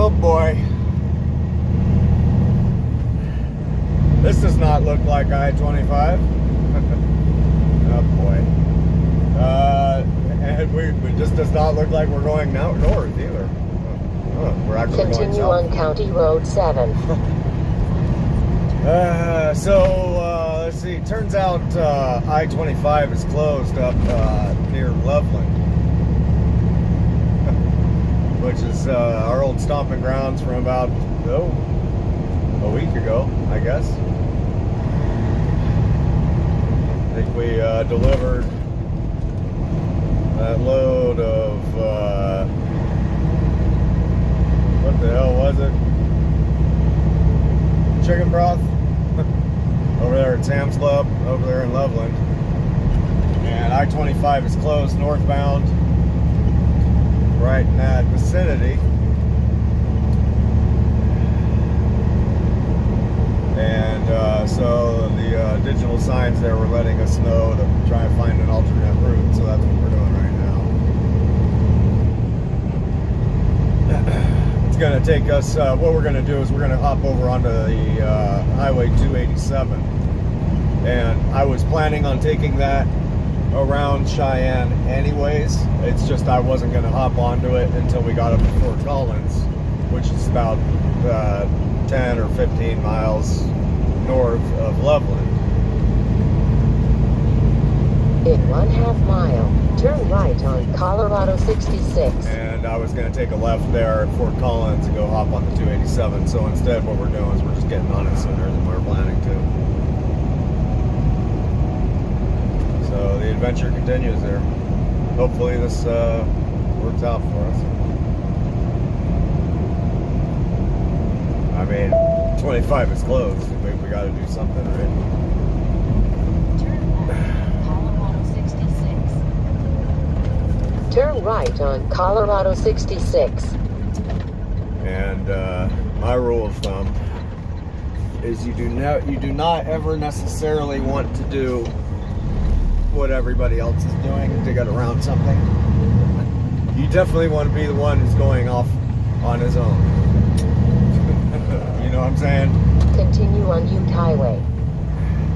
Oh boy. This does not look like I-25. Oh boy. And it just does not look like we're going north either. We're actually Continue going on County Road 7. Let's see. Turns out I-25 is closed up near Loveland, which is our old stomping grounds from about a week ago, I guess. I think we delivered that load of what the hell was it? Chicken broth over there at Sam's Club over there in Loveland. And I-25 is closed northbound right in that vicinity. And so the digital signs there were letting us know to try and find an alternate route, so that's what we're doing right now. It's going to take us, what we're going to do is we're going to hop over onto the Highway 287. And I was planning on taking that around Cheyenne anyways. It's just I wasn't going to hop onto it until we got up to Fort Collins, which is about 10 or 15 miles north of Loveland. In 1/2 mile, turn right on Colorado 66. And I was going to take a left there at Fort Collins and go hop on the 287. So instead what we're doing is we're just getting on it sooner than we were planning to. So the adventure continues there. Hopefully this works out for us. I mean, 25 is closed. We got to do something, right? Turn right on Colorado 66. And my rule of thumb is you do not ever necessarily want to do what everybody else is doing to get around something. You definitely want to be the one who's going off on his own. You know what I'm saying? Continue on Ute Highway.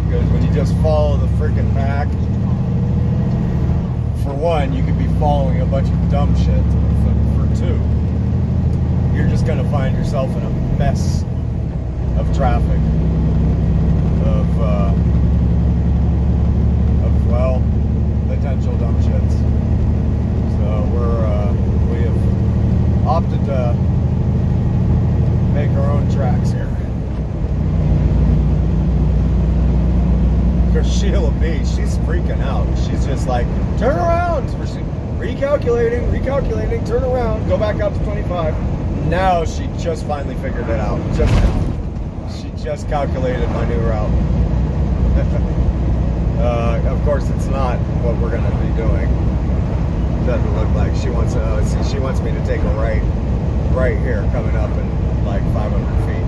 Because when you just follow the freaking pack, for one, you could be following a bunch of dumb shit. For two, you're just going to find yourself in a mess of traffic, well, potential dumb shits. So we have opted to make our own tracks here. Because Sheila B, she's freaking out. She's just like, turn around. Recalculating, turn around, go back out to 25. Now she just finally figured it out. Just now. She just calculated my new route. Of course, it's not what we're going to be doing. Doesn't look like she wants to. She wants me to take a right here, coming up in like 500 feet.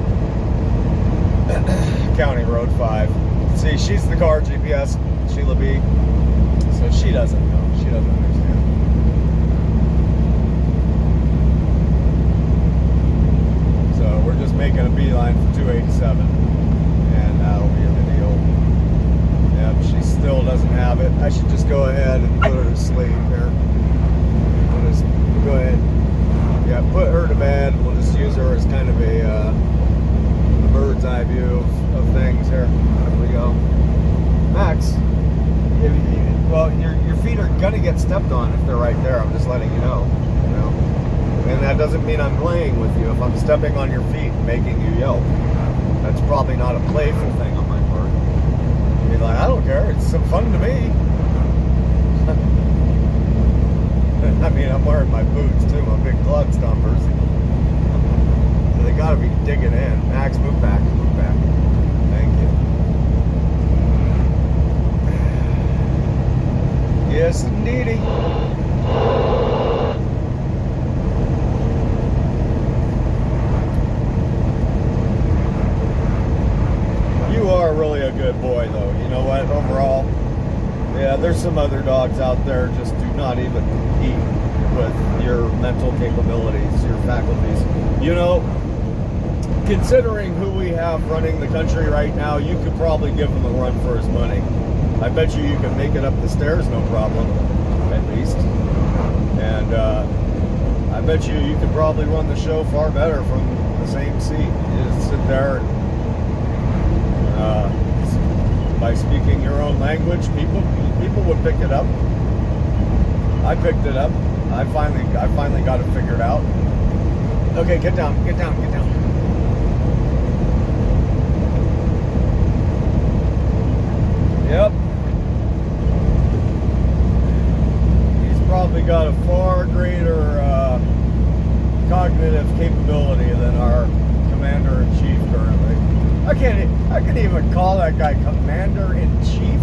County Road 5. See, she's the car GPS, Sheila B. So she doesn't know. She doesn't understand. So we're just making a beeline for 287, and that'll be the deal. Yep, she still doesn't have it. I should just go ahead and put her to sleep here. We'll just go ahead. Yeah, put her to bed. We'll just use her as kind of a bird's eye view of things here. There we go. Max, well, your feet are gonna get stepped on if they're right there. I'm just letting you know. And that doesn't mean I'm playing with you if I'm stepping on your feet and making you yelp. That's probably not a playful thing on my part. You'd be like, I don't care. It's some fun to me. I mean, I'm wearing my boots too, my big club stompers. So they gotta be digging in. Max, move back. Thank you. Yes, indeedy. You are really a good boy, though. You know what? Overall, yeah, there's some other dogs out there just do not even eat. with your mental capabilities, your faculties. You know, considering who we have running the country right now, you could probably give him a run for his money. I bet you can make it up the stairs, no problem, at least. And I bet you could probably run the show far better from the same seat. You just sit there and by speaking your own language, people would pick it up. I picked it up. I finally got it figured out. Okay, get down. Yep. He's probably got a far greater cognitive capability than our commander-in-chief currently. I can't even call that guy commander-in-chief.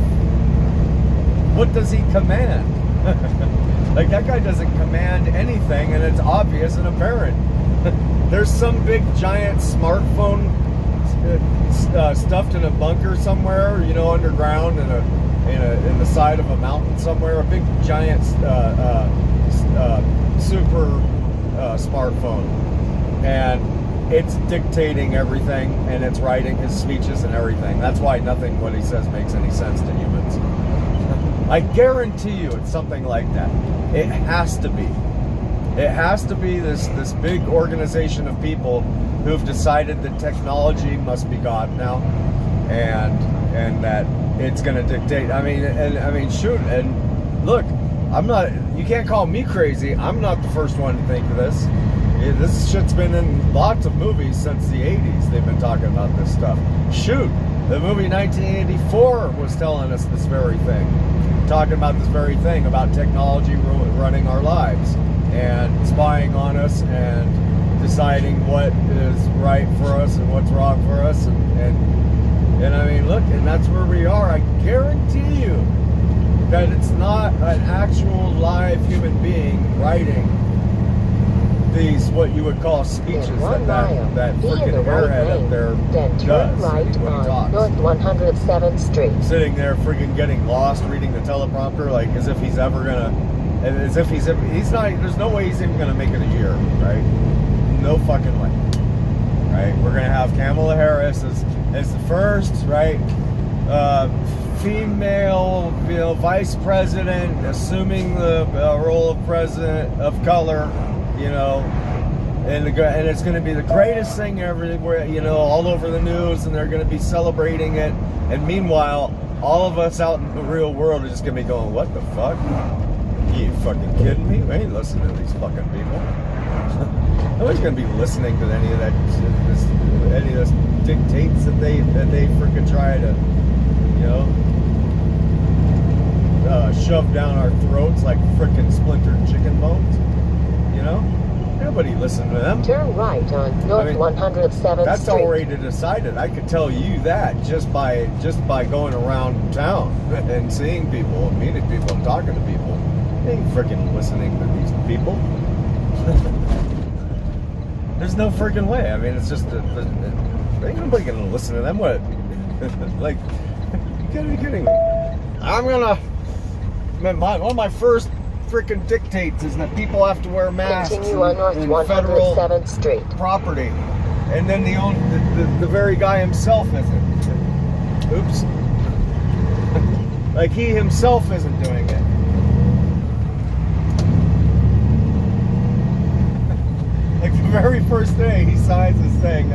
What does he command? Like, that guy doesn't command anything, and it's obvious and apparent. There's some big giant smartphone stuffed in a bunker somewhere, you know, underground in the side of a mountain somewhere. A big giant super smartphone, and it's dictating everything, and it's writing his speeches and everything. That's why nothing what he says makes any sense to humans. I guarantee you it's something like that. It has to be. It has to be this big organization of people who've decided that technology must be God now, and that it's going to dictate. I mean, shoot, and look, I'm not. You can't call me crazy. I'm not the first one to think of this. This shit's been in lots of movies since the 80s. They've been talking about this stuff. Shoot, the movie 1984 was telling us this very thing, talking about this very thing, about technology running our lives and spying on us and deciding what is right for us and what's wrong for us, and I mean, look, and that's where we are. I guarantee you that it's not an actual live human being writing these, what you would call speeches, that freaking airhead up there does right when he on talks. North 107th Street. Sitting there freaking getting lost reading the teleprompter, like as if he's ever gonna, and as if he's not, there's no way he's even gonna make it a year, right? No fucking way, right? We're gonna have Kamala Harris as the first, right, female, you know, vice president, assuming the role of president of color, you know, and it's going to be the greatest thing everywhere, you know, all over the news, and they're going to be celebrating it. And meanwhile, all of us out in the real world are just going to be going, what the fuck? You fucking kidding me? We ain't listening to these fucking people. Nobody's going to be listening to any of that, any of this dictates that they freaking try to, you know, shove down our throats like freaking splintered chicken bones. You know, nobody listen to them. Turn right on North 107th Street. That's already decided. I could tell you that just by going around town and seeing people, and meeting people, and talking to people. They ain't freaking listening to these people. There's no freaking way. I mean, it's just ain't nobody gonna listen to them. What? Like, you gotta be kidding me. One of my first freaking dictates is that people have to wear masks Continue on North 107th Street. Property, and then the very guy himself isn't. Oops. Like, he himself isn't doing it. Like, the very first day he signs this thing,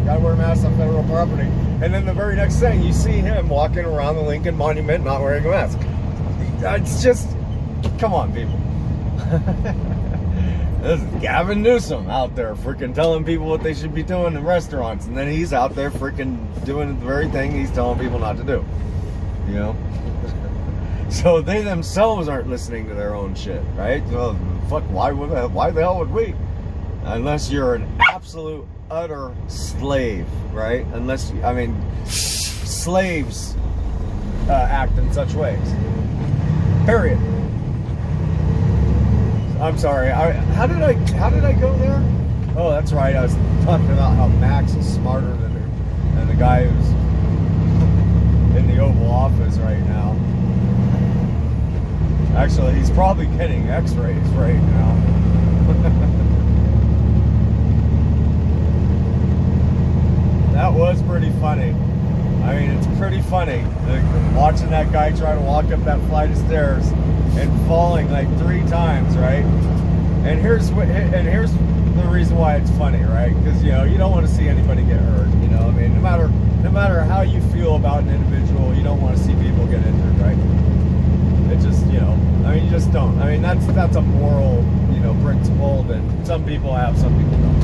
gotta wear masks on federal property, and then the very next thing you see him walking around the Lincoln Monument not wearing a mask. It's just, come on, people. This is Gavin Newsom out there freaking telling people what they should be doing in restaurants, and then he's out there freaking doing the very thing he's telling people not to do. You know? So they themselves aren't listening to their own shit, right? Well, fuck, why the hell would we? Unless you're an absolute, utter slave, right? Unless, I mean, slaves act in such ways. Period. I'm sorry. How did I go there? Oh, that's right. I was talking about how Max is smarter than the guy who's in the Oval Office right now. Actually, he's probably getting x-rays right now. That was pretty funny. I mean, it's pretty funny watching that guy try to walk up that flight of stairs and falling like 3 times, right? And here's the reason why it's funny, right? Because you don't want to see anybody get hurt. I mean, no matter how you feel about an individual, you don't want to see people get injured, right? It just, I mean, you just don't. I mean, that's a moral, principle that some people have, some people don't.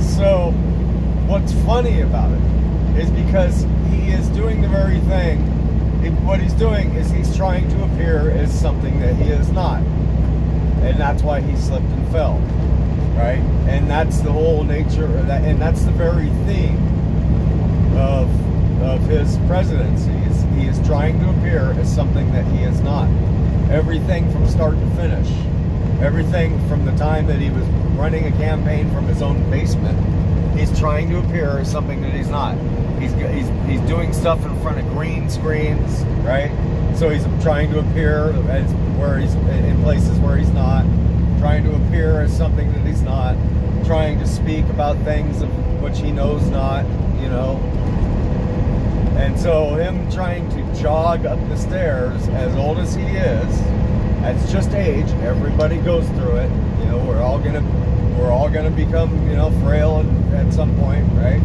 So, what's funny about it is because he is doing the very thing. What he's doing is he's trying to appear as something that he is not, and that's why he slipped and fell, right? And that's the whole nature of that, and that's the very theme of his presidency. He is trying to appear as something that he is not. Everything from start to finish, everything from the time that he was running a campaign from his own basement, he's trying to appear as something that he's not. He's doing stuff in front of green screens, right? So he's trying to appear as where he's in places where he's not, trying to appear as something that he's not, trying to speak about things of which he knows not, And so him trying to jog up the stairs, as old as he is, that's just age. Everybody goes through it. We're all gonna become, frail at some point, right?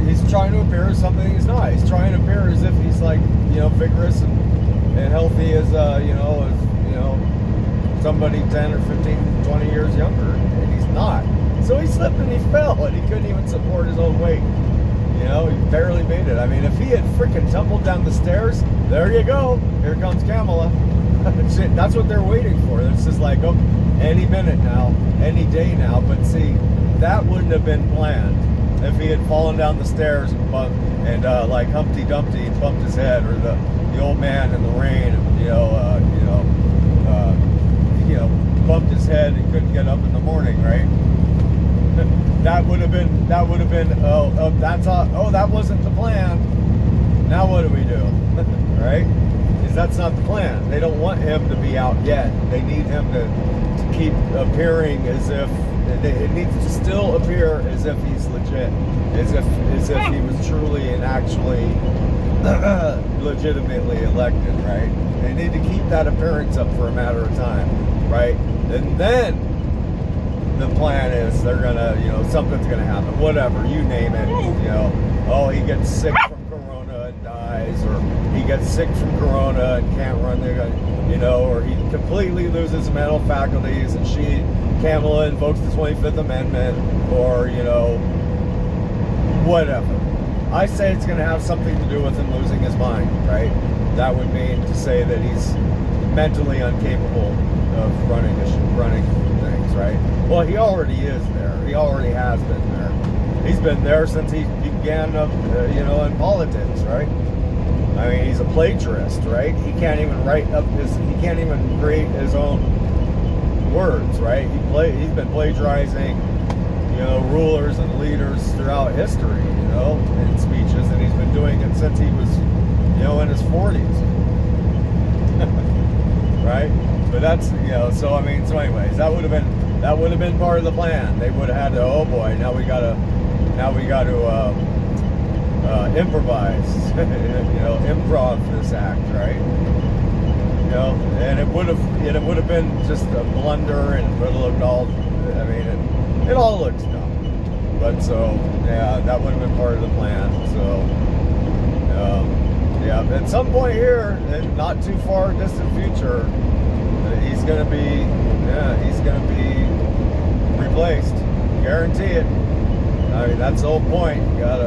He's trying to appear as something he's not. He's trying to appear as if he's like, vigorous and healthy as, somebody 10 or 15, 20 years younger, and he's not. So he slipped and he fell, and he couldn't even support his own weight. He barely made it. I mean, if he had freaking tumbled down the stairs, there you go. Here comes Kamala. That's what they're waiting for. It's just like, oh, any minute now, any day now. But see, that wouldn't have been planned if he had fallen down the stairs and like Humpty Dumpty and bumped his head, or the old man in the rain, bumped his head and couldn't get up in the morning, right? That would have been, that wasn't the plan. Now what do we do? Right? Because that's not the plan. They don't want him to be out yet. They need him to keep appearing as if, it needs to still appear as if he's legit. As if he was truly and actually legitimately elected, right? They need to keep that appearance up for a matter of time, right? And then the plan is they're gonna, something's gonna happen, whatever, you name it, oh, he gets sick from corona and dies, or he gets sick from corona and can't run or he completely loses mental faculties and Kamala invokes the 25th Amendment, or, whatever. I say it's gonna have something to do with him losing his mind, right? That would mean to say that he's mentally incapable of running things, right? Well, he already is there. He already has been there. He's been there since he began, in politics, right? I mean, he's a plagiarist, right? He can't even he can't even create his own words, right? He's been plagiarizing, rulers and leaders throughout history, in speeches, and he's been doing it since he was, in his 40s. Right? But that's, so anyways, that would have been part of the plan. They would have had to, oh boy, now we got to improvise, improv this act, right? And it would have been just a blunder, and it would have looked all, it all looks dumb. But so, yeah, that would have been part of the plan. So, yeah, at some point here, in not too far distant future, he's gonna be replaced. Guarantee it. I mean, that's the whole point. You got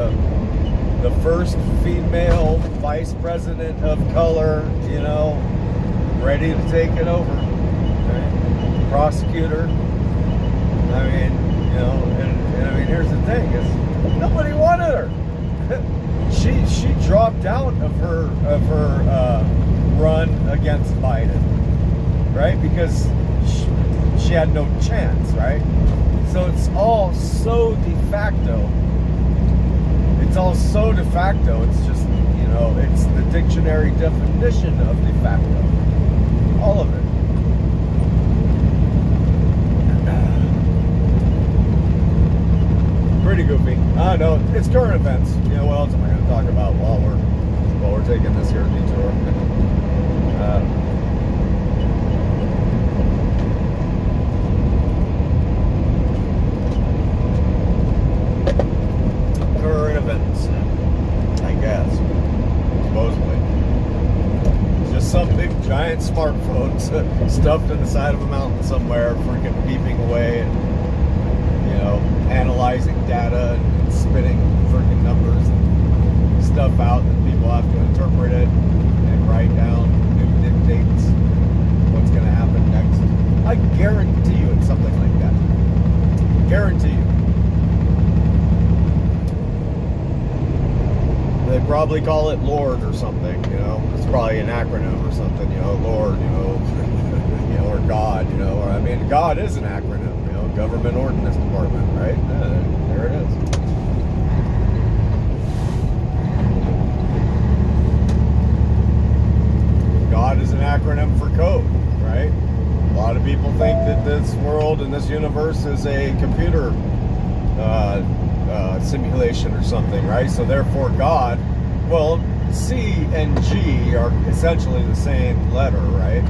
the first female vice president of color, ready to take it over. Right? Prosecutor. Here's the thing: is nobody wanted her. She dropped out of her run against Biden, right? Because she had no chance, right? So it's all so de facto. It's it's all so de facto. It's just, you know, it's the dictionary definition of de facto. All of it. Pretty goofy. I know, it's current events. You know, what else am I going to talk about while we're taking this here detour? Current events, I guess. Supposedly. It's just some big giant smartphone stuffed in the side of a mountain somewhere, freaking beeping away and, you know, analyzing data and spitting freaking numbers and stuff out that people have to interpret it and write down new dictates what's going to happen next. I guarantee you it's something like that. Guarantee you. They probably call it LORD or something, you know. It's probably an acronym or something, you know, LORD, you know, you know, or God, you know, or I mean, God is an acronym, you know, Government Ordnance Department, right? There it is. God is an acronym for code, right? A lot of people think that this world and this universe is a computer simulation or something, right? So therefore God, well, C and G are essentially the same letter, right?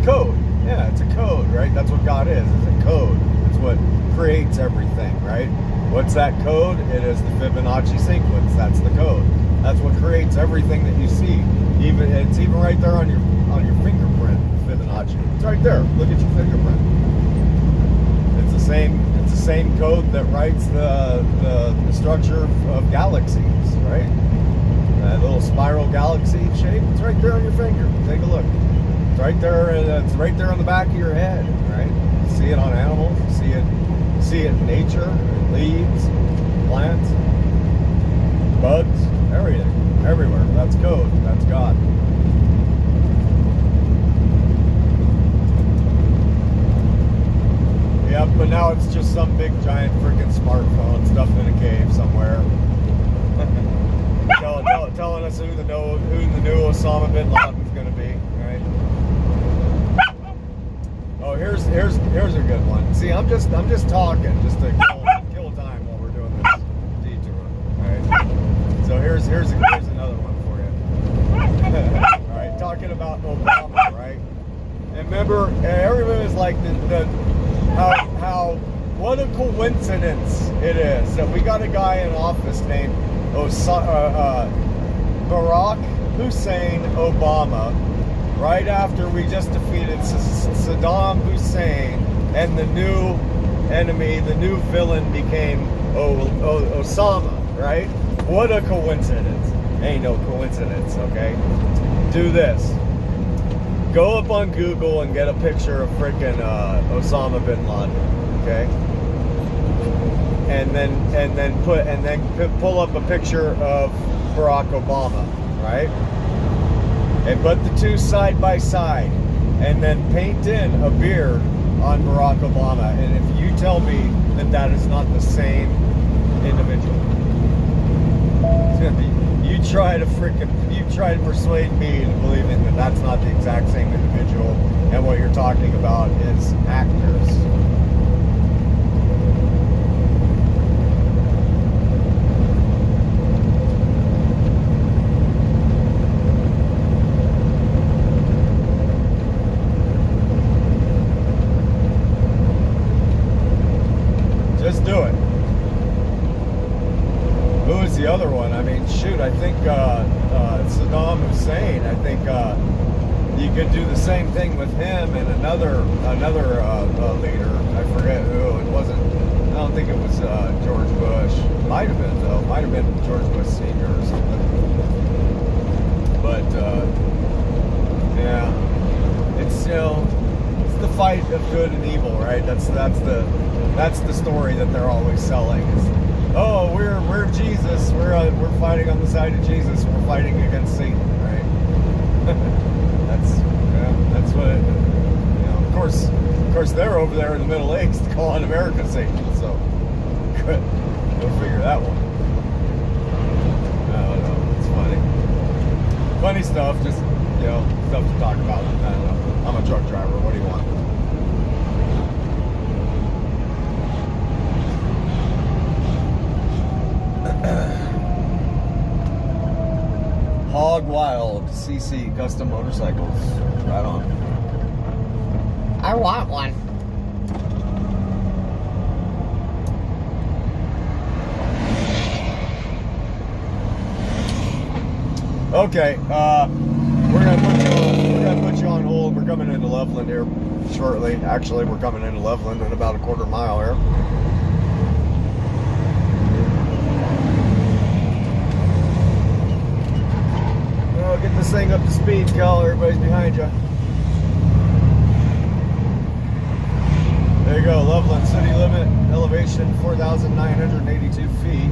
Code, yeah, it's a code, right? That's what God is, it's a code. It's what creates everything, right? What's that code? It is the Fibonacci sequence. That's the code. That's what creates everything that you see. It's even right there on your fingerprint, Fibonacci. It's right there. Look at your fingerprint. It's the same code that writes the structure of galaxies, right? That little spiral galaxy shape. It's right there on your finger. Take a look. It's right there. It's right there on the back of your head, right? You see it on animals. You see it in nature, leaves, plants, bugs, everything, everywhere. That's code. That's God. Yep, but now it's just some big giant freaking smartphone stuffed in a cave somewhere. telling us who the new Osama bin Laden's going to be, right? Oh, here's a good one. See, I'm just talking just to kill time while we're doing this detour, right? So here's another one for you. All right, talking about Obama, right? And remember, everybody's like how what a coincidence it is that we got a guy in office named Barack Hussein Obama right after we just defeated Saddam Hussein, and the new enemy, the new villain became Osama, right? What a coincidence. Ain't no coincidence, okay? Do this. Go up on Google and get a picture of freaking Osama bin Laden, okay? And then pull up a picture of Barack Obama, right? And put the two side by side, and then paint in a beard on Barack Obama. And if you tell me that is not the same individual, you try to persuade me into believing that that's not the exact same individual, and what you're talking about is actors. Just do it. Who is the other one? I mean, shoot, I think Saddam Hussein. I think you could do the same thing with him and another leader. I forget who. It wasn't. I don't think it was George Bush. Might have been though. Might have been George Bush Sr. or something. But yeah, it's it's the fight of good and evil, right? That's the story that they're always selling. Is, oh, we're Jesus. We're fighting on the side of Jesus. We're fighting against Satan, right? that's what it, of course they're over there in the Middle East calling America Satan. So go figure that one. funny stuff, just, you know, stuff to talk about. I don't know. I'm a truck driver. What do you want? Hog Wild CC Custom Motorcycles. Right on. I want one. Okay, we're gonna put you on hold. We're coming into Loveland here shortly. Actually, we're coming into Loveland in about a quarter mile here. Oh, get this thing up to speed, Cal. Everybody's behind you. There you go, Loveland city limit elevation 4,982 feet.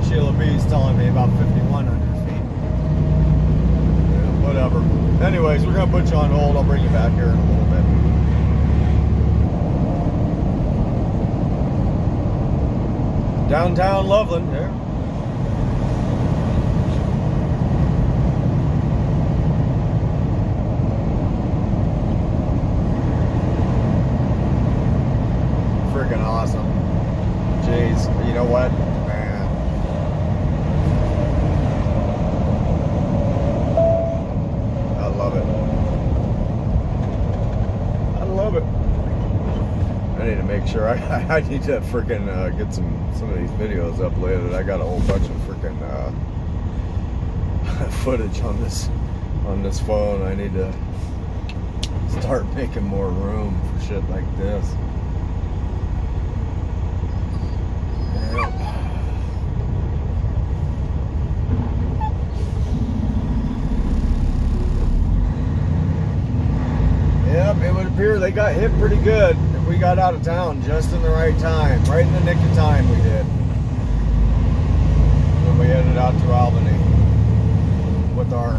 Sheila B's telling me about 5,100 feet. Yeah, whatever. Anyways, we're gonna put you on hold. I'll bring you back here in a little bit. Downtown Loveland, there. Freaking awesome. Jeez, you know what? Man. I love it. I love it. I need to make sure I need to freaking get some of these videos uploaded. I got a whole bunch of freaking footage on this phone. I need to start making more room for shit like this. Yep, it would appear they got hit pretty good. We got out of town just in the right time, right in the nick of time we did. When we headed out to Albany with our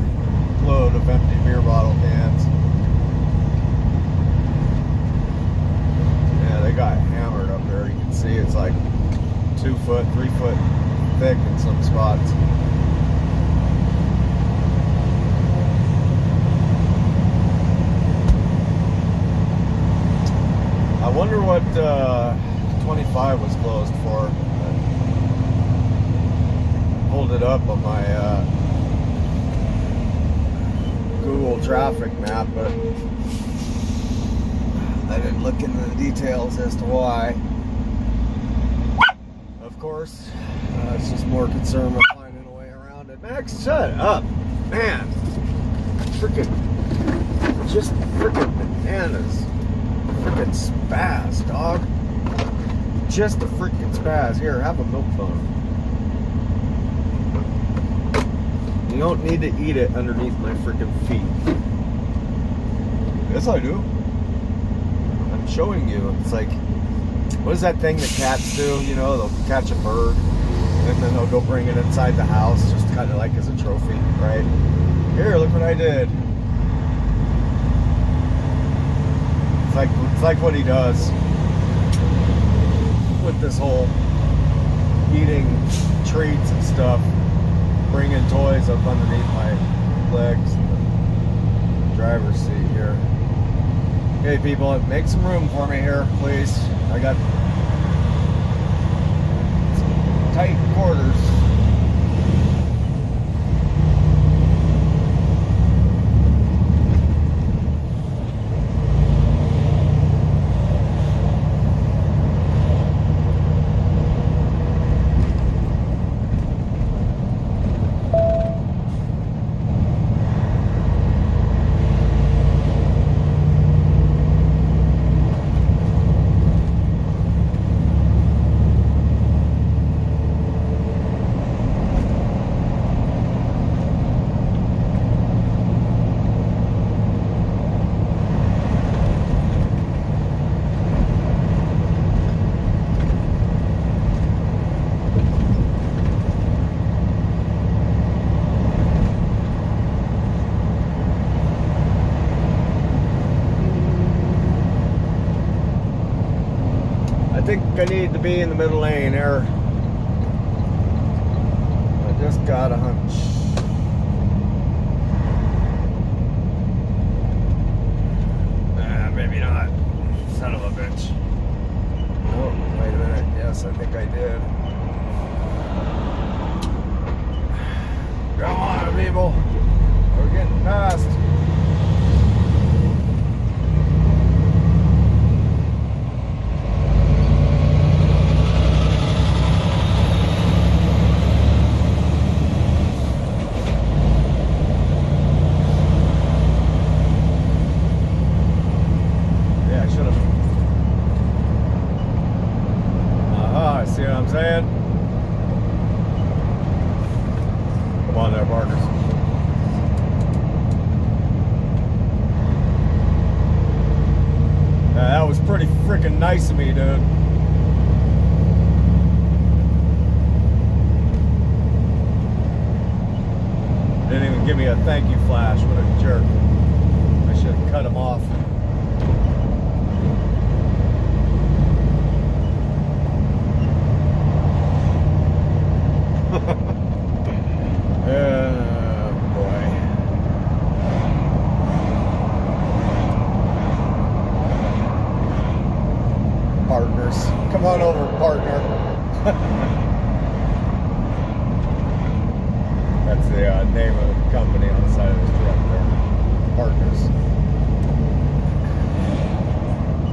load of empty beer bottle cans. Yeah, they got hammered up there. You can see it's like 2 foot, 3 foot thick in some spots. I wonder what 25 was closed for. I pulled it up on my Google traffic map, but I didn't look into the details as to why. Of course, it's just more concerned with finding a way around it. Max, shut up, man! Just freaking bananas. Freaking spaz, dog. Just a freaking spaz. Here, have a milk bone. You don't need to eat it underneath my freaking feet. Yes, I do. I'm showing you. It's like, what is that thing that cats do? You know, they'll catch a bird and then they'll go bring it inside the house, just kind of like as a trophy, right? Here, look what I did. It's like what he does with this whole eating treats and stuff, bringing toys up underneath my legs in the driver's seat here. Okay, people, make some room for me here, please. I got some tight quarters. I think I need to be in the middle lane there. Just got a hunch. Maybe not. Son of a bitch. Oh, wait a minute. Yes, I think I did. Come on, people. We're getting past. See what I'm saying? Come on there, partners. That was pretty freaking nice of me, dude. Didn't even give me a thank you flash. What a jerk. I should have cut him off. Oh boy. Partners. Come on over, partner. That's the name of the company on the side of this truck there. Partners.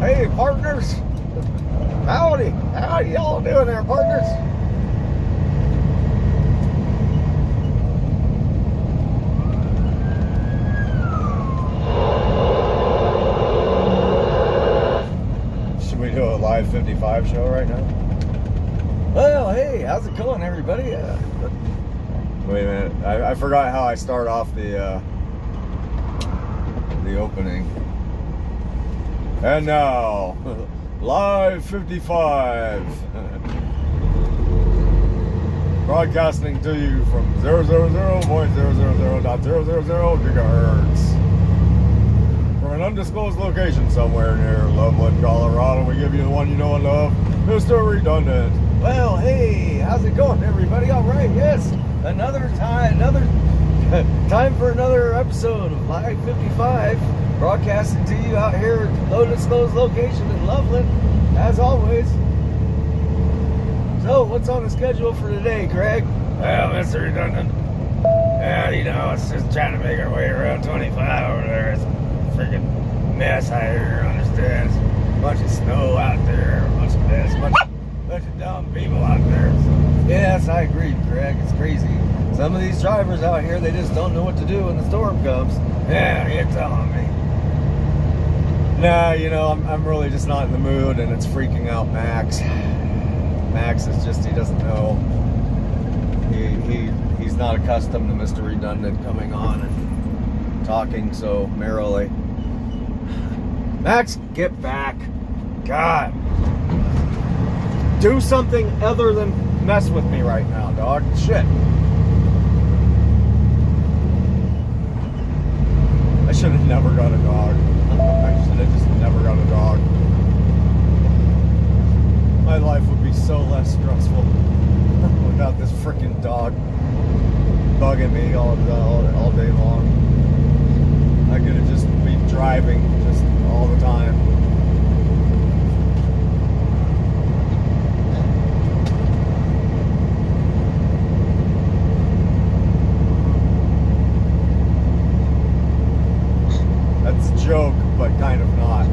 Hey, partners. Howdy. How y'all doing there, partners? Do a live 55 show right now. Well, hey, how's it going, everybody? Wait a minute, I forgot how I start off the opening. And now, live 55, broadcasting to you from 000.000.000 gigahertz. From an undisclosed location somewhere near Loveland, Colorado, we give you the one you know and love, Mr. Redundant. Well, hey, how's it going, everybody? All right, yes, another time for another episode of Live 55, broadcasting to you out here at no disclosed location in Loveland, as always. So, what's on the schedule for today, Craig? Well, Mr. Redundant, yeah, you know, it's just trying to make our way around 25 over there. It's freaking mess out here, understands? A bunch of snow out there, a bunch of mess, a bunch of dumb people out there. So, yes, I agree, Craig. It's crazy. Some of these drivers out here, they just don't know what to do when the storm comes. Yeah, you're telling me. Nah, you know, I'm really just not in the mood, and it's freaking out Max. Max is just, he doesn't know. He's not accustomed to Mr. Redundant coming on and talking so merrily. Max, get back. God. Do something other than mess with me right now, dog. Shit. I should have never got a dog. I should have just never got a dog. My life would be so less stressful without this freaking dog bugging me all day long. I could have just be driving just all the time. That's a joke, but kind of not.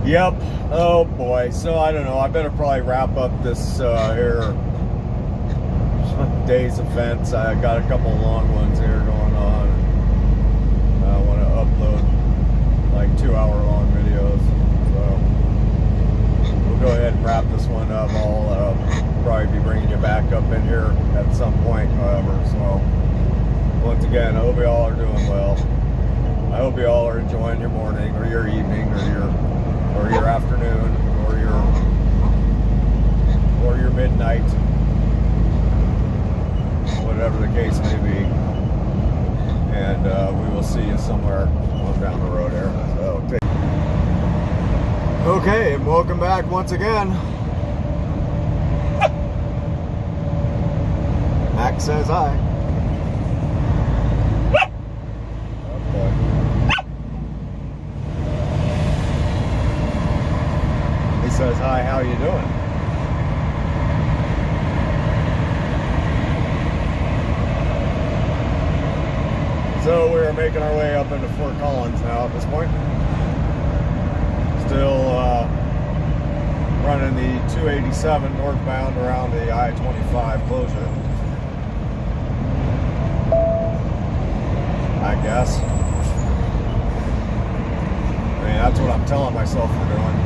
Yep. Oh boy. So I don't know. I better probably wrap up this here day's events. I got a couple long ones here going on. I want to upload like 2-hour-long videos. So we'll go ahead and wrap this one up. I'll probably be bringing you back up in here at some point, however. So once again, I hope you all are doing well. I hope you all are enjoying your morning or your evening or your afternoon or your midnight, whatever the case may be. And we will see you somewhere on down the road here. So, okay, and welcome back once again. Max says hi. Oh boy. He says hi, how you doing? So we are making our way up into Fort Collins now at this point. Still running the 287 northbound around the I-25 closure, I guess. I mean, that's what I'm telling myself we're doing.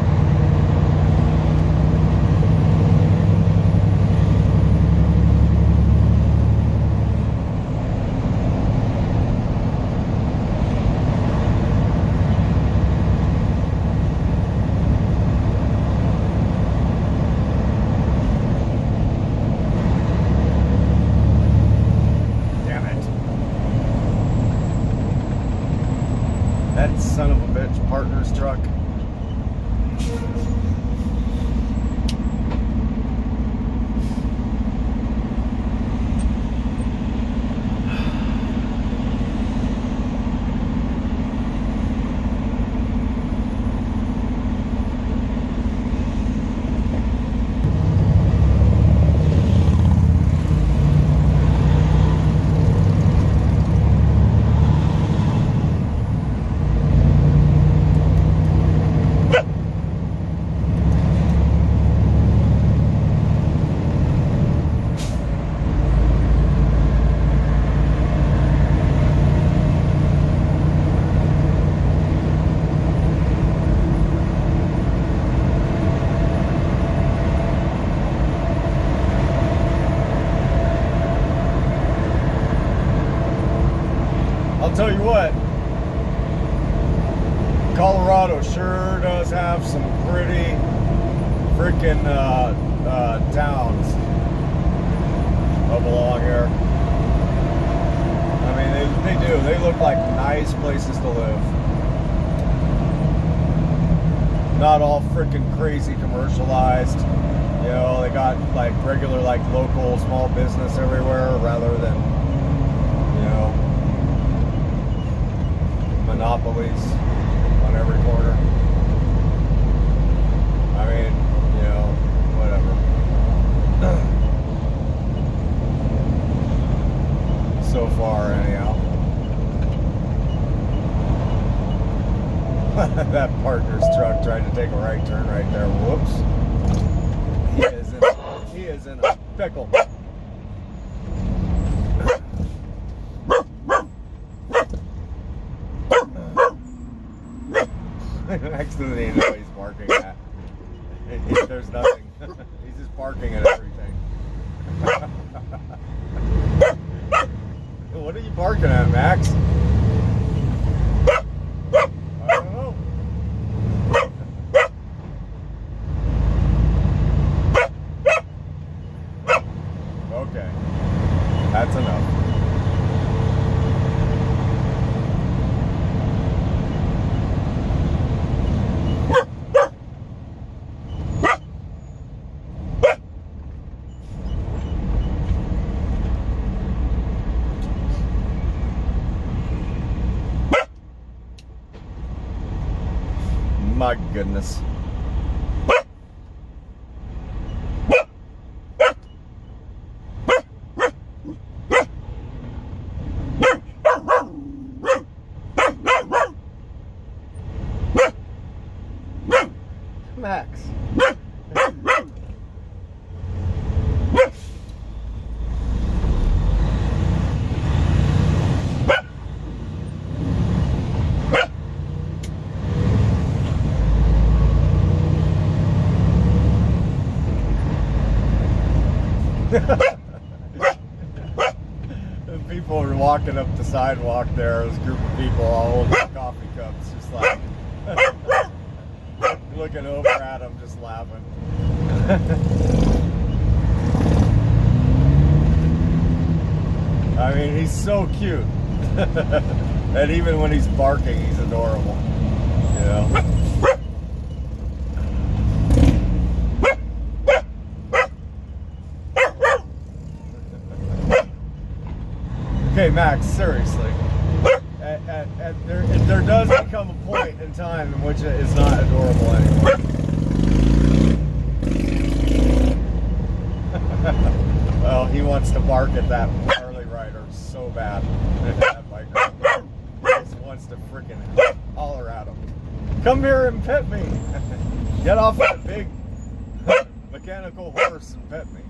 That son of a bitch partner's truck. I'll tell you what, Colorado sure does have some pretty freaking towns up along here. I mean, they do. They look like nice places to live. Not all freaking crazy commercialized. You know, they got like regular, like local small business everywhere rather than, you know, monopolies on every corner. I mean, you know, whatever. So far, anyhow. That partner's truck tried to take a right turn right there. Whoops. He is in a pickle. Next to the end of what he's barking at. There's nothing. He's just barking at everything. What are you barking at, Max? I don't know. Okay. That's enough. My goodness. Max. People were walking up the sidewalk there. There was a group of people all holding Adam's just like looking over at him, just laughing. I mean, he's so cute. And even when he's barking, he's adorable. You know? Okay, Max, seriously. There does become a point in time in which it is not adorable anymore. Well, he wants to bark at that Harley rider so bad. That biker. He just wants to freaking holler at him. Come here and pet me. Get off that big mechanical horse and pet me.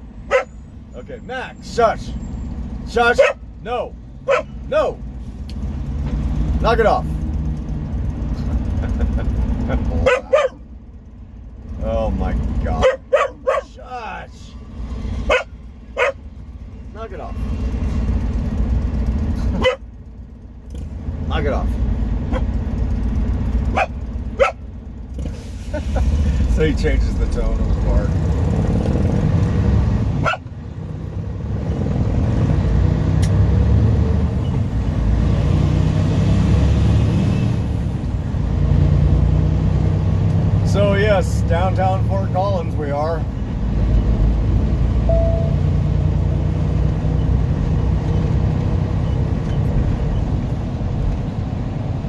Okay, Max, shush. Shush. No. No. Knock it off. Oh my God. Shush. Knock it off. Knock it off. So he changes the tone of his bark. So yes, downtown Fort Collins we are.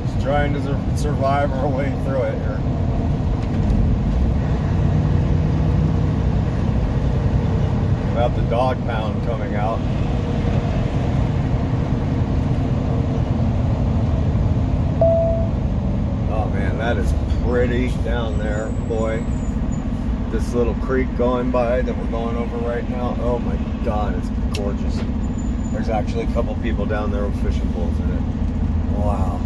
Just trying to survive our way through it here. About the dog pound coming out. Oh man, that is pretty down there, boy. This little creek going by that we're going over right now. Oh my God, it's gorgeous. There's actually a couple people down there with fishing poles in it. Wow.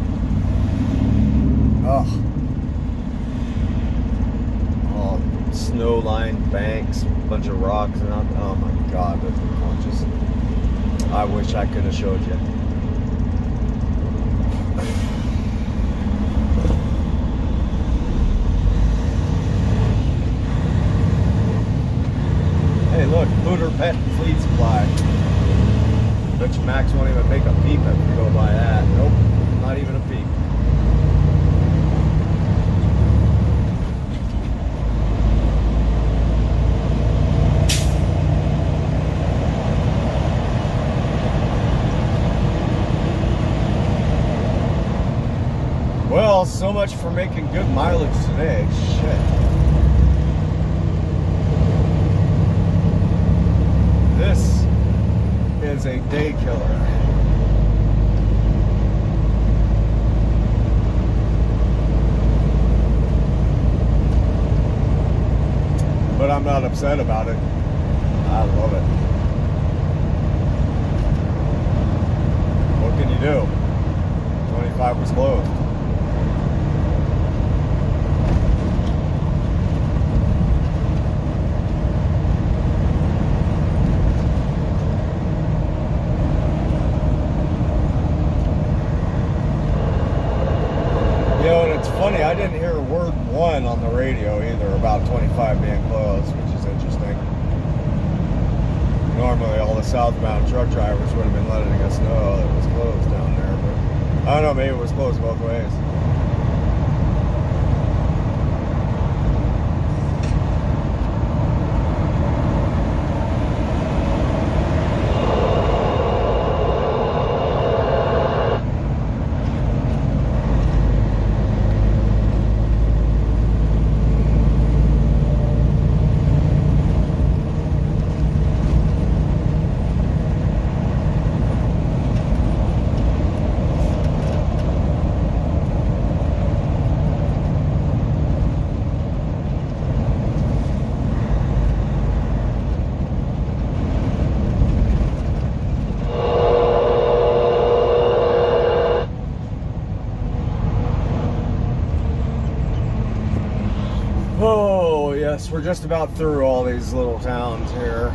Oh. Oh, snow-lined banks, a bunch of rocks, and oh my God, that's gorgeous. I wish I could have showed you. Hey, look, Booter Pet Fleet Supply. Bet you Max won't even make a peep if you go by that. Nope, not even a peep. Well, so much for making good mileage today. Shit. This is a day killer. But I'm not upset about it. I love it. What can you do? 25 was closed. Funny, I didn't hear word one on the radio either about 25 being closed, which is interesting. Normally all the southbound truck drivers would have been letting us know that it was closed down there, but I don't know, maybe it was closed both ways. Oh, yes, we're just about through all these little towns here.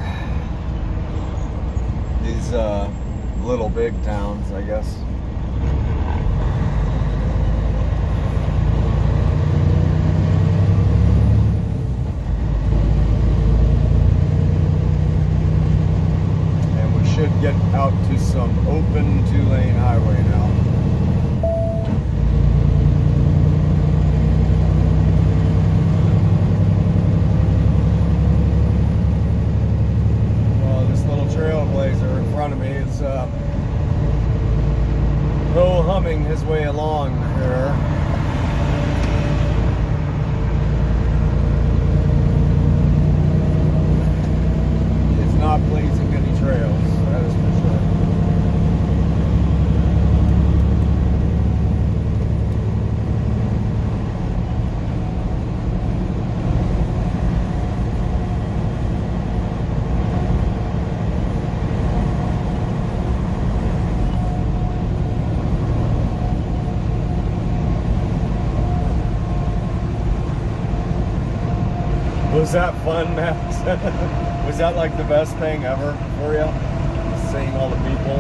These little big towns, I guess. get out to some open 2-lane highway now. Well, this little trailblazer in front of me is humming his way along here. It's not blazing any trails, that is for sure. Was that fun, Max? Was that like the best thing ever for you? Seeing all the people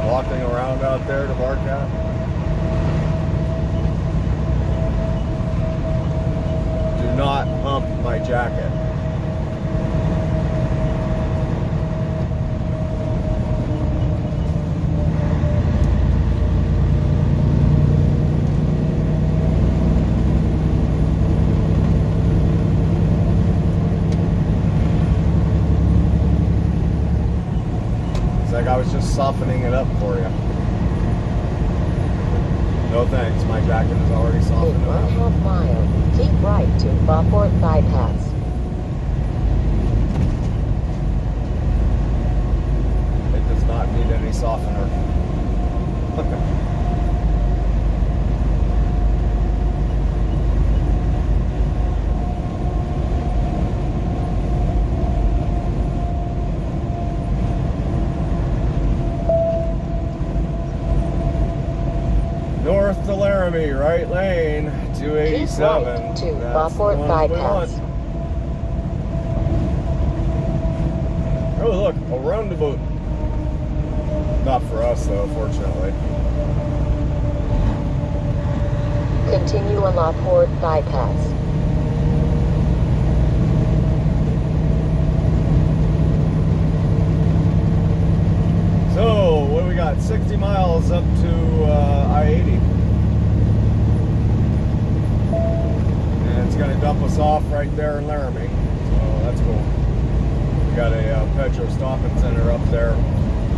walking around out there to bark at? Do not hump my jacket. Like I was just softening it up for you. No thanks, my jacket is already softened In enough. 1/2 mile, keep right to Beaufort Bypass. It does not need any softener. North to Laramie, right lane, 287. Keep right to That's Beaufort the one we Bypass. want. Oh look, a roundabout. Not for us though, fortunately. Continue on Beaufort Bypass. So, what do we got? 60 miles up to I-80. And it's going to dump us off right there in Laramie. So, that's cool. We got a Petro Stopping Center up there.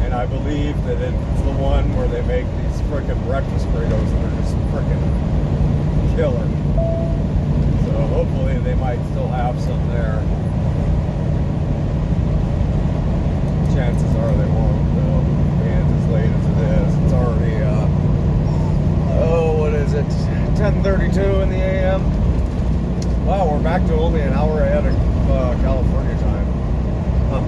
And I believe that it's the one where they make these frickin' breakfast burritos and they're just frickin' killer. So, hopefully they might still have some there. Chances are they won't, though, being as late as it is. It's already, what is it, 10:32 in the a.m.? Wow, we're back to only an hour ahead of California time. Huh.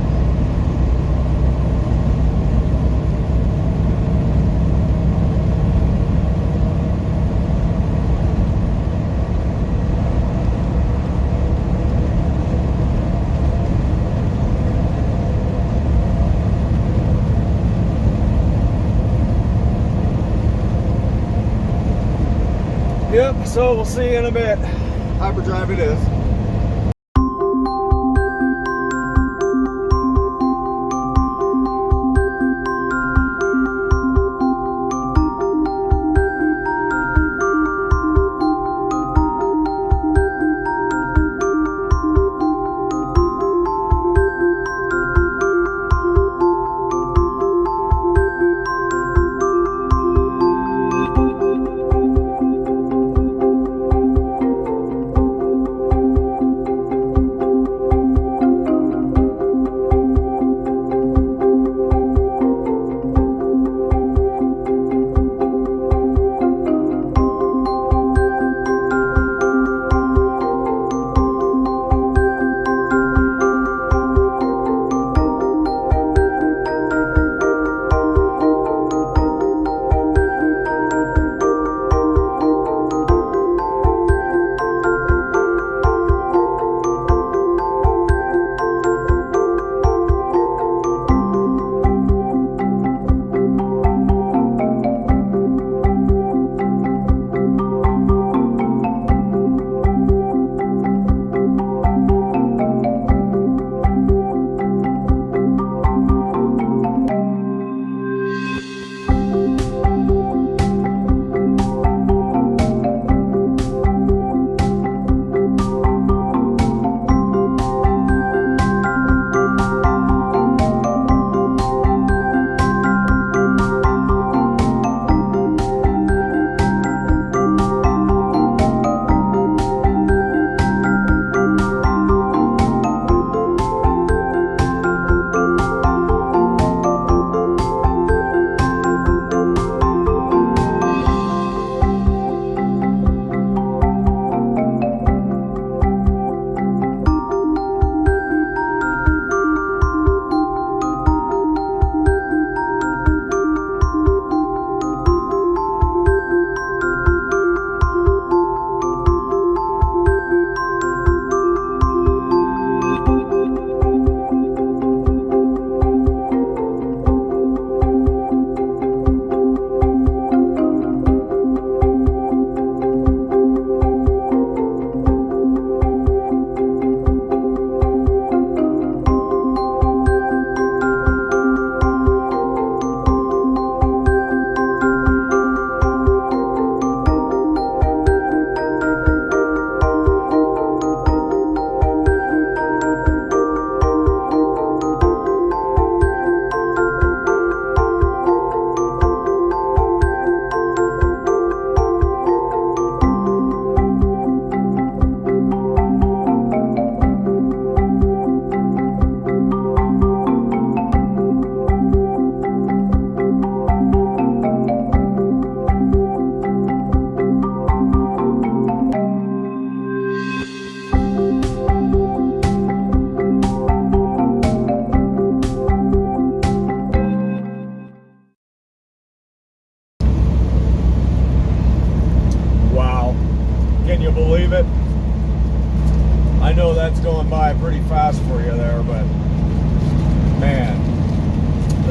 Yep, so we'll see you in a bit. Hyperdrive it is.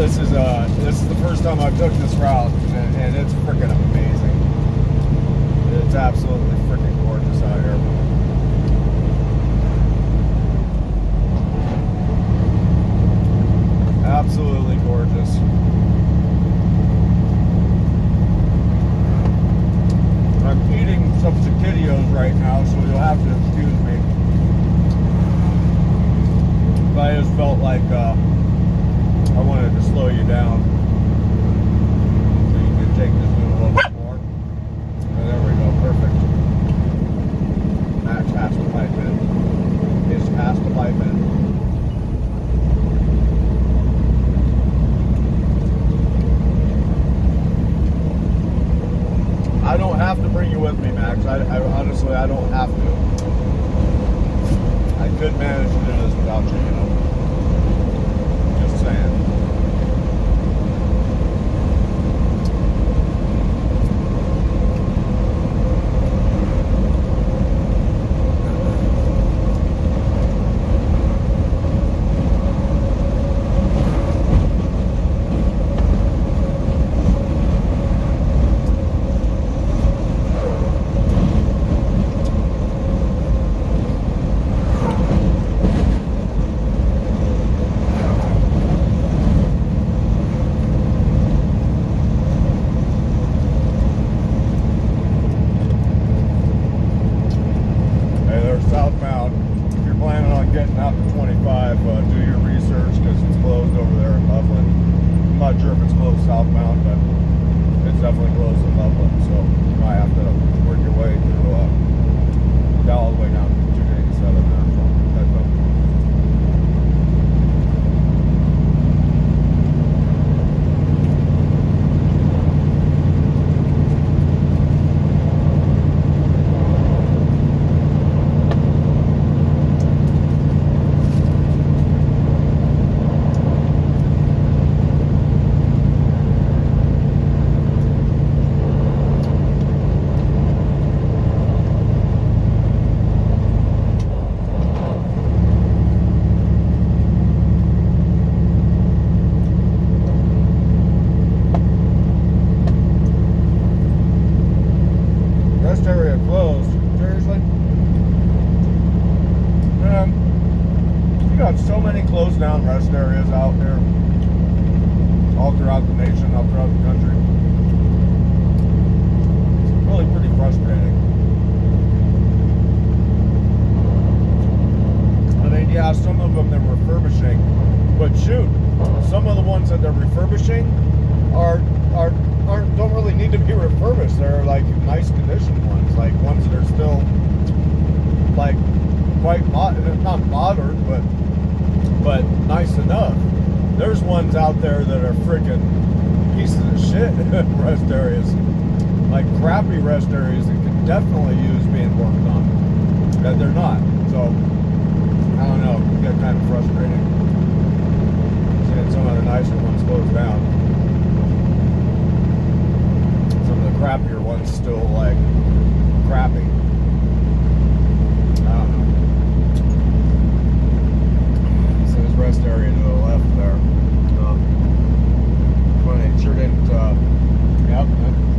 This is the first time I took this route, and it's freaking amazing. It's absolutely freaking gorgeous out here. Absolutely gorgeous. I'm eating some taquitos right now, so you'll have to excuse me. But I just felt like I wanted to slow you down so you can take this in a little bit more. And there we go, perfect. Max has to pipe in. His has to pipe in. I don't have to bring you with me, Max. I honestly, I don't have to. I could manage to do this without you, you know. Just saying. Getting out to 25, do your research because it's closed over there in Loveland. I'm not sure if it's closed southbound, but it's definitely closed in Loveland, so you might have to work your way through down all the way down to 287 there. So that's up. Rest area closed. Seriously? You got so many closed down rest areas out there, all throughout the nation, all throughout the country. It's really pretty frustrating. I mean, yeah, some of them they're refurbishing, but shoot, some of the ones that they're refurbishing don't really need to be refurbished. They're like nice condition ones, like ones that are still like quite not modern, but nice enough. There's ones out there that are freaking pieces of shit rest areas, like crappy rest areas that can definitely use being worked on, that they're not. So I don't know, it get kind of frustrating seeing some of the nicer ones closed down. Crappier ones still like crappy. I don't know. So there's rest area to the left there. Funny, it sure didn't. Yep,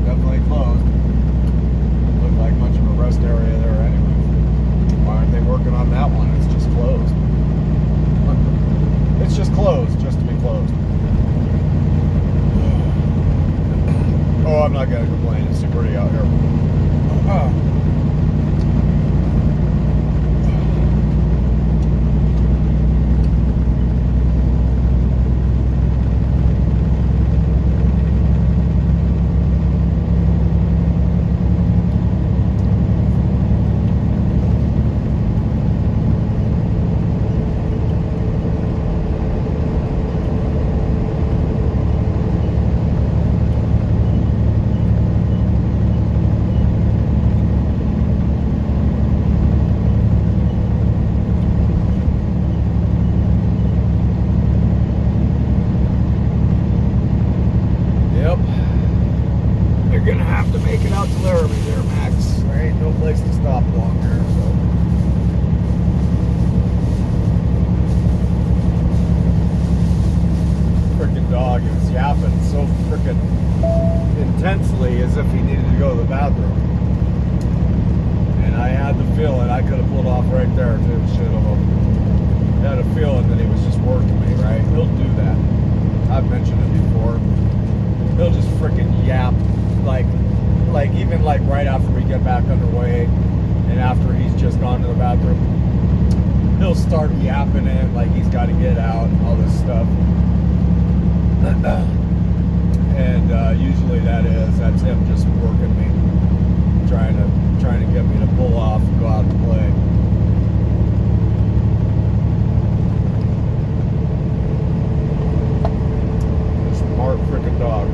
definitely closed. Didn't look like much of a rest area there anyway. Why aren't they working on that one? It's just closed. It's just closed, just to be closed. Oh, I'm not gonna complain. It's too pretty out here. dog. He was yapping so freaking intensely as if he needed to go to the bathroom. And I had the feeling I could have pulled off right there too. Shit of him. I had a feeling that he was just working me, right? He'll do that. I've mentioned it before. He'll just freaking yap, like even like right after we get back underway, and after he's just gone to the bathroom, he'll start yapping in like he's got to get out, all this stuff. And usually that's him just working me, trying to get me to pull off and go out and play. Smart freaking dog.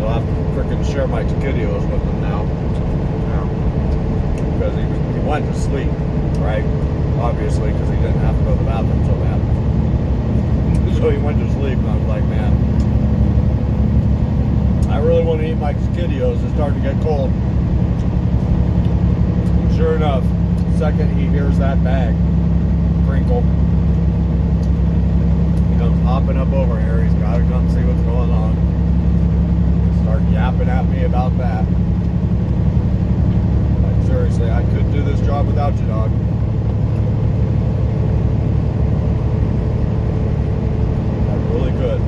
I'll have to freaking share my videos with him now. Because he went to sleep, right? Obviously, because he didn't have to go to the bathroom so bad. So he went to sleep, and I was like, man, I really want to eat my Skiddios. It's starting to get cold. Sure enough, the second he hears that bag crinkle, he comes hopping up over here. He's got to come see what's going on. Start yapping at me about that. Like, seriously, I couldn't do this job without you, dog. I really could.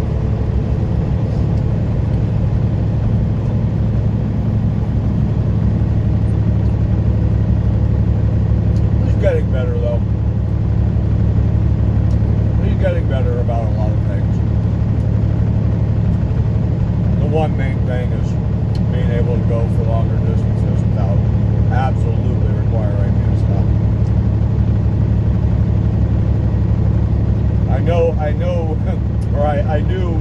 Getting better though. He's getting better about a lot of things. The one main thing is being able to go for longer distances without absolutely requiring me to stop. I know, or I knew,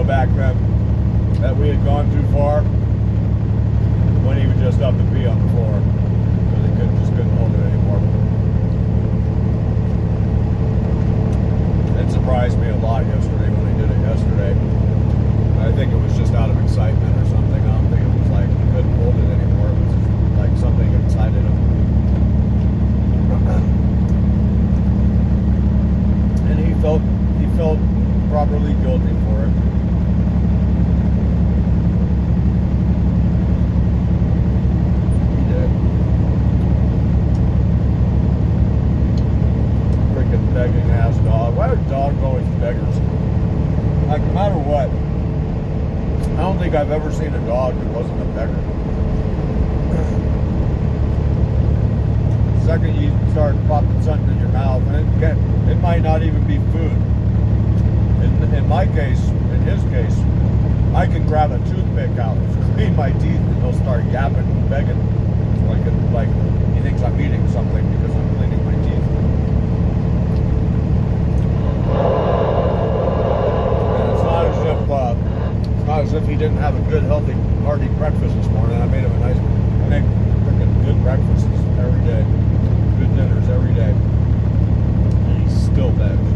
back then that we had gone too far when he would just up and pee on the floor. Couldn't hold it anymore. It surprised me a lot yesterday when he did it yesterday. I think it was just out of excitement or something. I don't think it was like he couldn't hold it anymore. It was just like something excited him. And he felt properly guilty for it. Begging ass dog. Why are dogs always beggars? Like, no matter what, I don't think I've ever seen a dog that wasn't a beggar. The second you start popping something in your mouth, and it might not even be food. In my case, in his case, I can grab a toothpick out, clean my teeth, and he'll start yapping and begging, like he thinks I'm eating something because I'm cleaning my teeth. It's not as if he didn't have a good, healthy, hearty breakfast this morning. I made him I make freaking good breakfasts every day, good dinners every day, and he still begs.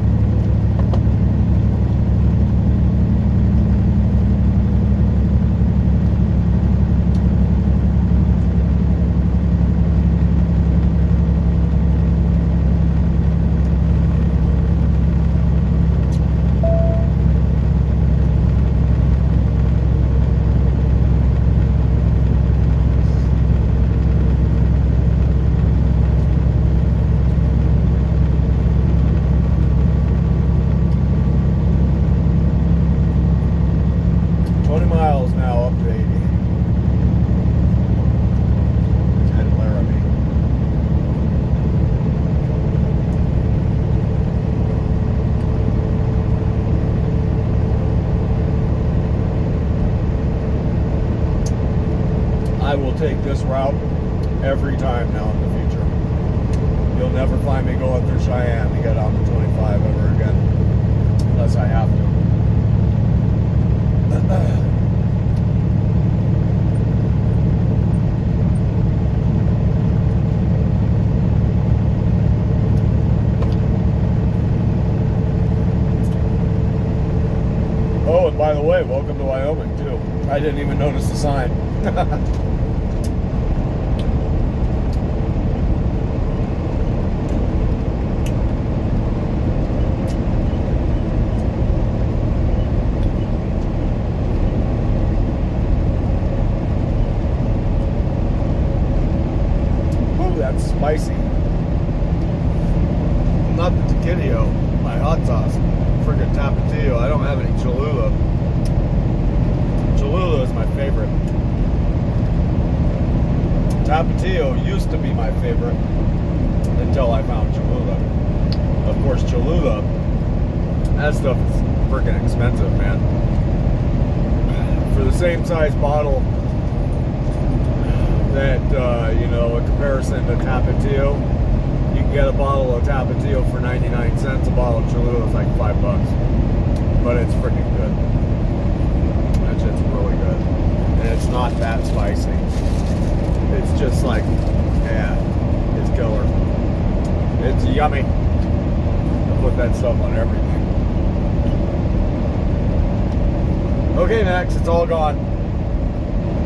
Take this route every time now in the future. You'll never find me going through Cheyenne to get on the 25 ever again, unless I have to. Oh, and by the way, welcome to Wyoming too. I didn't even notice the sign. spicy. Not the taquillo, my hot sauce. Friggin' Tapatio. I don't have any Cholula. Cholula is my favorite. Tapatio used to be my favorite until I found Cholula. Of course, Cholula, that stuff is freaking expensive, man. For the same size bottle that, you know, in comparison to Tapatio, you can get a bottle of Tapatio for 99 cents. A bottle of Cholula is like $5. But it's freaking good. That shit's really good. And it's not that spicy. It's just like, yeah, it's killer. It's yummy. I put that stuff on everything. Okay, next, it's all gone.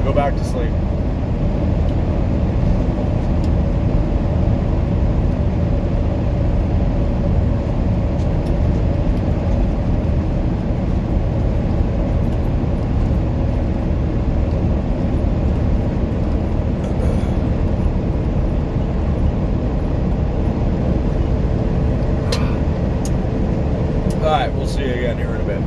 Go back to sleep. Alright, we'll see you again here in a bit.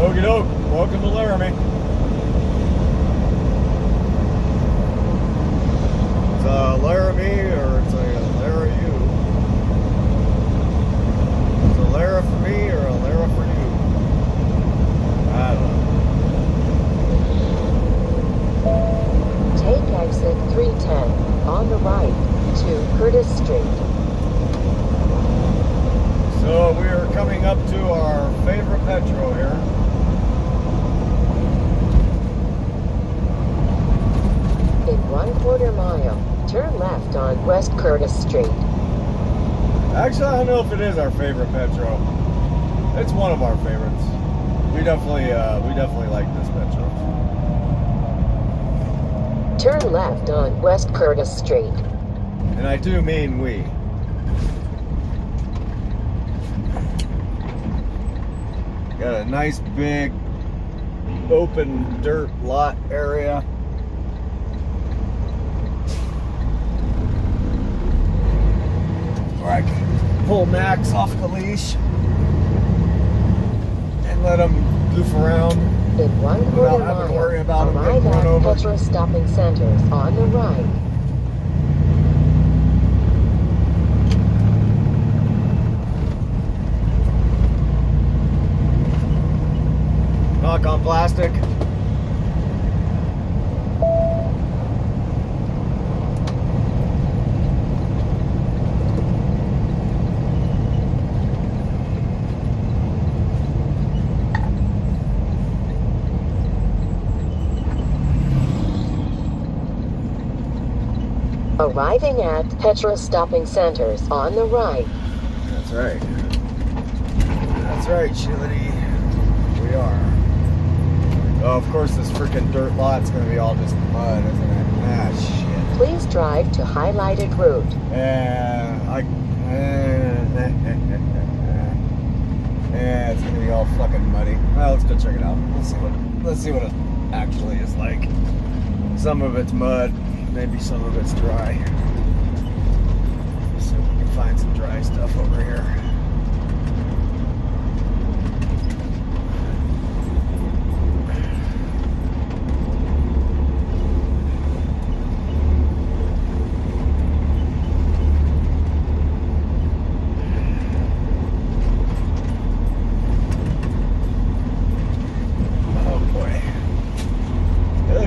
Okie doke, welcome to Laramie. It's a Laramie or it's a Lara-U. It's a Lara for me or a Lara for you. I don't know. Take exit 310 on the right to Curtis Street. So we are coming up to our favorite metro here. In 1/4 mile, turn left on West Curtis Street. Actually, I don't know if it is our favorite metro. It's one of our favorites. We definitely like this metro. Turn left on West Curtis Street. And I do mean we. Got a nice big open dirt lot area. Where I can pull Max off the leash and let him goof around In 1/4 without having to worry mile, about him arrive getting run at over. petrol stopping centers on the right. on plastic. Arriving at petrol stopping centers on the right. That's right. That's right, Shility. We are. Oh, of course, this freaking dirt lot's gonna be all just mud, isn't it? Ah, shit. Please drive to highlighted route. Yeah, yeah, it's gonna be all fucking muddy. Well, let's go check it out. Let's see what it actually is like. Some of it's mud, maybe some of it's dry. Let's see if we can find some dry stuff over here.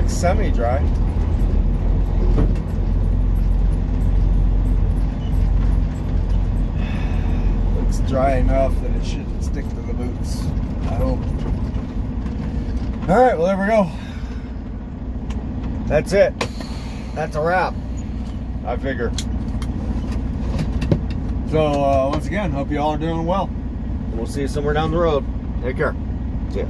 Semi-dry. Looks dry enough that it shouldn't stick to the boots, I hope. Alright, well there we go. That's it. That's a wrap, I figure. So once again, hope you all are doing well. We'll see you somewhere down the road. Take care. See ya.